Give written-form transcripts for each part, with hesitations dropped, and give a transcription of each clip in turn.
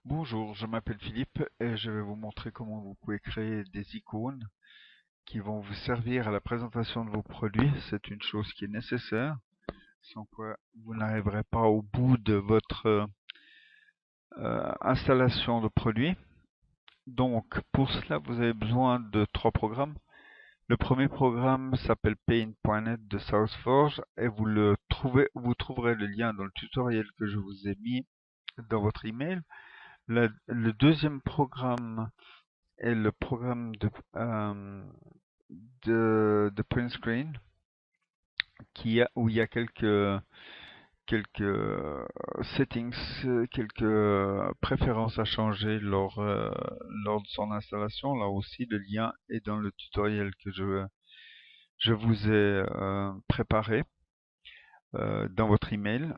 Bonjour, je m'appelle Philippe et je vais vous montrer comment vous pouvez créer des icônes qui vont vous servir à la présentation de vos produits. C'est une chose qui est nécessaire, sans quoi vous n'arriverez pas au bout de votre installation de produit. Donc, pour cela, vous avez besoin de trois programmes. Le premier programme s'appelle Paint.net de SouthForge et vous trouverez le lien dans le tutoriel que je vous ai mis dans votre email. Le deuxième programme est le programme de print screen où il y a quelques settings, quelques préférences à changer lors de son installation. Là aussi, le lien est dans le tutoriel que je vous ai préparé dans votre email.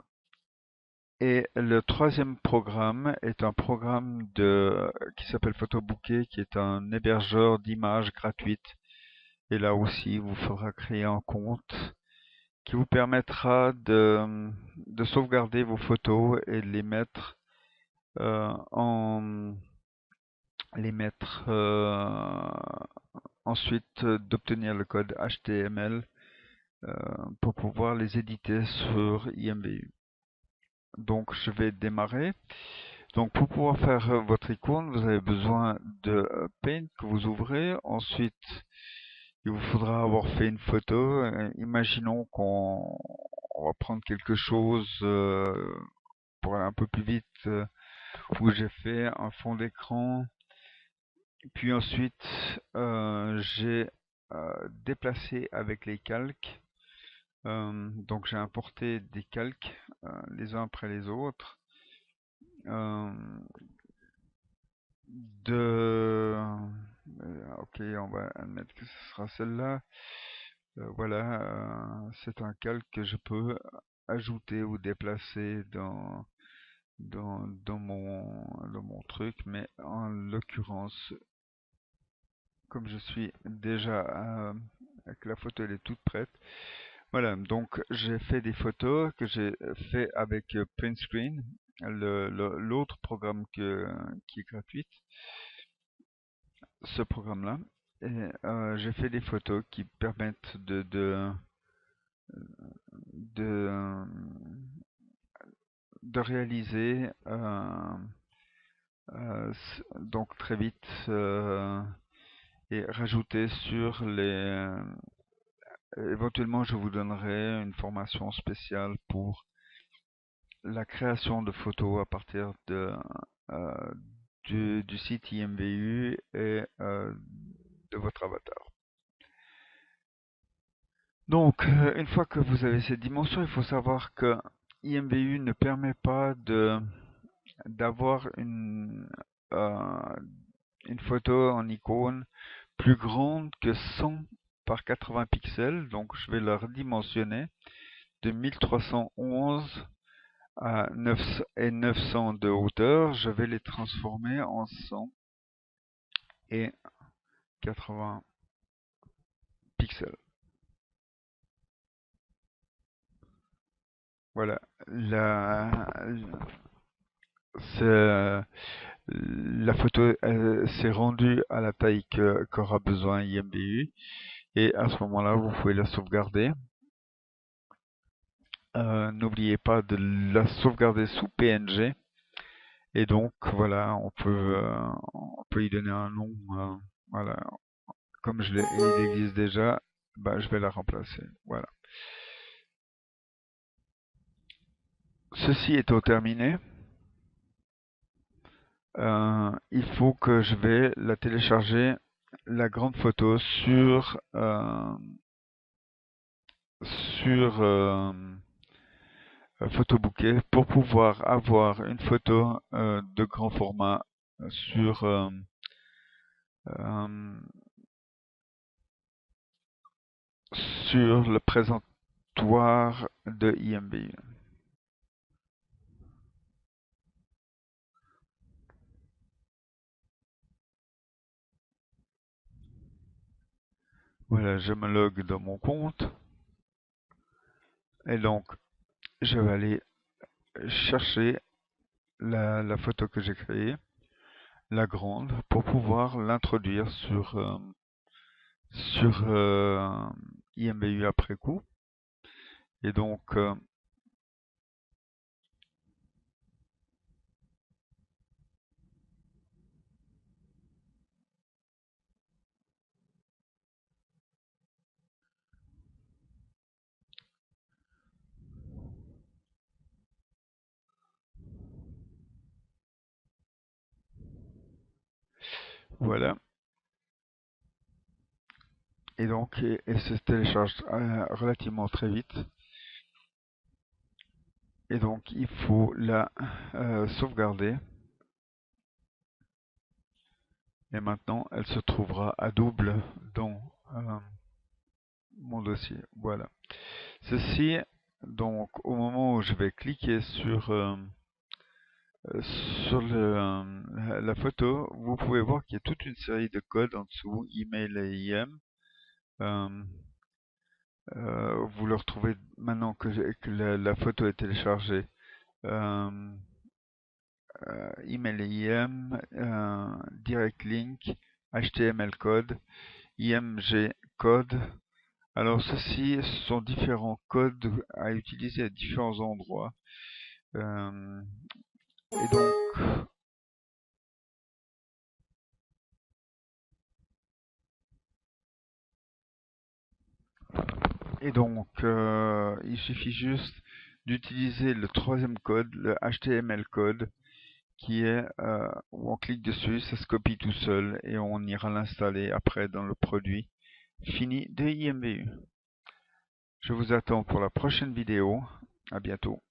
Et le troisième programme est un programme qui s'appelle PhotoBouquet, qui est un hébergeur d'images gratuites. Et là aussi, il vous faudra créer un compte qui vous permettra de sauvegarder vos photos et de en les mettre ensuite d'obtenir le code HTML pour pouvoir les éditer sur IMVU. Donc je vais démarrer. Donc pour pouvoir faire votre icône, vous avez besoin de Paint que vous ouvrez. Ensuite, il vous faudra avoir fait une photo. Imaginons qu'on va prendre quelque chose pour aller un peu plus vite, où j'ai fait un fond d'écran. Puis ensuite, j'ai déplacé avec les calques. Donc j'ai importé des calques les uns après les autres. Euh, ok, on va admettre que ce sera celle-là. Voilà, c'est un calque que je peux ajouter ou déplacer dans mon truc, mais en l'occurrence, comme je suis déjà que la photo elle est toute prête, voilà, donc j'ai fait des photos que j'ai fait avec Print Screen, l'autre programme qui est gratuit, ce programme-là. Et j'ai fait des photos qui permettent de, de réaliser donc très vite et rajouter sur éventuellement je vous donnerai une formation spéciale pour la création de photos à partir euh, du site IMVU et de votre avatar. Donc, une fois que vous avez cette dimension, il faut savoir que IMVU ne permet pas d'avoir euh, une photo en icône plus grande que 100 par 80 pixels. Donc, je vais la redimensionner de 1311 à 900 de hauteur. Je vais les transformer en 100 et 80 pixels. Voilà. C'est- la photo s'est rendue à la taille qu'aura besoin IMBU et à ce moment-là, vous pouvez la sauvegarder. N'oubliez pas de la sauvegarder sous PNG et donc voilà, on peut y donner un nom. Voilà, comme il existe déjà, bah, je vais la remplacer. Voilà. Ceci étant terminé, il faut que je vais la télécharger, la grande photo, sur PhotoBouquet pour pouvoir avoir une photo de grand format euh, sur le présentoir de IMBU. Voilà, je me log dans mon compte et donc je vais aller chercher la photo que j'ai créée, la grande, pour pouvoir l'introduire sur IMBU après coup. Et donc, voilà. Et donc, et se télécharge relativement très vite. Et donc, il faut la sauvegarder. Et maintenant, elle se trouvera à double dans mon dossier. Voilà. Ceci, donc, au moment où je vais cliquer euh, sur la photo, vous pouvez voir qu'il y a toute une série de codes en dessous, email et IM. Vous le retrouvez maintenant que la photo est téléchargée. Euh, Email et IM, direct link, HTML code, IMG code. Alors ceci, ce sont différents codes à utiliser à différents endroits. Euh, et donc, il suffit juste d'utiliser le troisième code, le HTML code, qui est où on clique dessus, ça se copie tout seul et on ira l'installer après dans le produit fini de IMVU. Je vous attends pour la prochaine vidéo. À bientôt.